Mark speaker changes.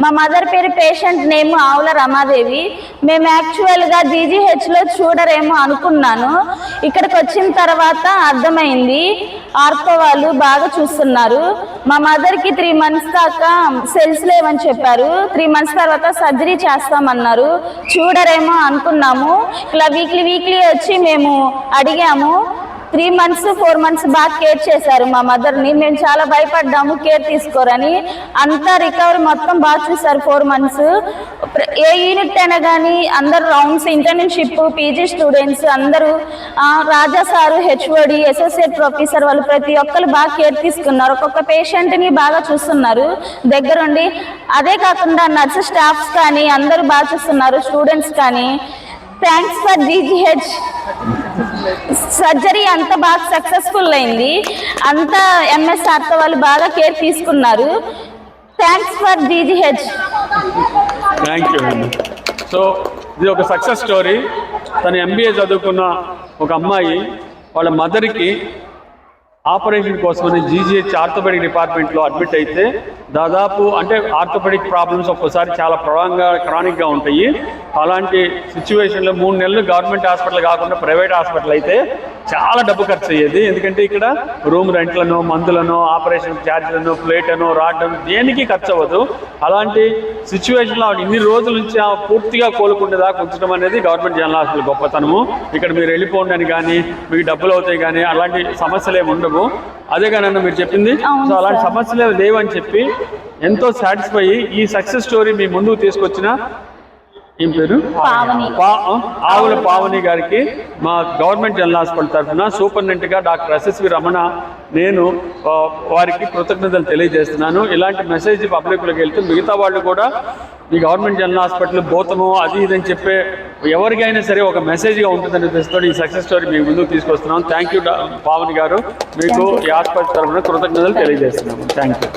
Speaker 1: మా మదర్ పేరు patient name ఆవుల రమాదేవి. మేము యాక్చువల్గా జీజీహెచ్లో చూడరేమో అనుకున్నాను. ఇక్కడికి వచ్చిన తర్వాత అర్థమైంది ఆర్తో వాళ్ళు బాగా చూస్తున్నారు. మా మదర్కి 3 months దాకా సెల్స్ లేవని చెప్పారు. 3 months తర్వాత సర్జరీ చేస్తామన్నారు. చూడరేమో అనుకున్నాము. ఇలా వీక్లీ వచ్చి మేము అడిగాము. 3 months 4 months బాగా కేర్ చేశారు మా మదర్ని. మేము చాలా భయపడ్డాము కేర్ తీసుకోరని. అంతా రికవరీ మొత్తం బాగా చూశారు 4 months. ఏ యూనిట్ అయినా కానీ అందరు రౌండ్స్, ఇంటర్న్షిప్, పీజీ స్టూడెంట్స్ అందరూ, రాజా సారు, హెచ్ఓడి, అసోసియేట్ ప్రొఫెసర్ వాళ్ళు ప్రతి ఒక్కరు బాగా కేర్ తీసుకున్నారు. ఒక్కొక్క పేషెంట్ని బాగా చూస్తున్నారు దగ్గరుండి. అదే కాకుండా నర్సు స్టాఫ్స్ కానీ అందరూ బాగా చూస్తున్నారు, స్టూడెంట్స్ కానీ. Thanks for GGH. సర్జరీ అంతా బాగా సక్సెస్ఫుల్ అయింది. అంతా ఎంఎస్ఆర్తో వాళ్ళు బాగా కేర్ తీసుకున్నారు. Thanks for GGH.
Speaker 2: Thank you అండి. సో ఇది ఒక సక్సెస్ స్టోరీ. తను ఎంబీఏ చదువుకున్న ఒక అమ్మాయి వాళ్ళ మదర్కి ఆపరేషన్ కోసమని జీజీహెచ్ ఆర్థోపెడిక్ డిపార్ట్మెంట్లో అడ్మిట్ అయితే దాదాపు అంటే ఆర్థోపెడిక్ ప్రాబ్లమ్స్ ఒక్కోసారి చాలా క్రానిక్గా ఉంటాయి. అలాంటి సిచ్యువేషన్లో 3 నెలలు గవర్నమెంట్ హాస్పిటల్ కాకుండా ప్రైవేట్ హాస్పిటల్ అయితే చాలా డబ్బు ఖర్చు అయ్యేది. ఎందుకంటే ఇక్కడ రూమ్ రెంట్లను, మందులను, ఆపరేషన్ ఛార్జీలను, ప్లేట్లను, రాడ్డం దేనికి ఖర్చు అవ్వదు. అలాంటి సిచ్యువేషన్లో ఆవిడ ఇన్ని రోజుల నుంచి పూర్తిగా కోలుకుంటేదాకా ఉంచడం అనేది గవర్నమెంట్ జనరల్ హాస్పిటల్ గొప్పతనము. ఇక్కడ మీరు వెళ్ళిపోండి అని కానీ, మీకు డబ్బులు అవుతాయి కానీ అలాంటి సమస్యలు ఏమి ఉండవు. అదే కానీ మీరు చెప్పింది. సో అలాంటి సమస్యలు లేవని చెప్పి ఎంతో సాటిస్ఫై అయ్యి ఈ సక్సెస్ స్టోరీ మీ ముందుకు తీసుకొచ్చిన ఏం పేరు ఆవుల పావని గారికి మా గవర్నమెంట్ జనరల్ హాస్పిటల్ తరఫున సూపరింటెండెంట్గా డాక్టర్ ఎస్ఎస్వి రమణ నేను వారికి కృతజ్ఞతలు తెలియజేస్తున్నాను. ఇలాంటి మెసేజ్ పబ్లిక్లోకి వెళ్తే మిగతా వాళ్ళు కూడా ఈ గవర్నమెంట్ జనరల్ హాస్పిటల్ భూతము అది ఇదని చెప్పే ఎవరికైనా సరే ఒక మెసేజ్గా ఉంటుందని ఉద్దేశంతో ఈ సక్సెస్ స్టోరీ మీ ముందుకు తీసుకొస్తున్నాం. థ్యాంక్ యూ పావని గారు. మీకు ఈ హాస్పిటల్ తరఫున కృతజ్ఞతలు తెలియజేస్తున్నాము. Thank you.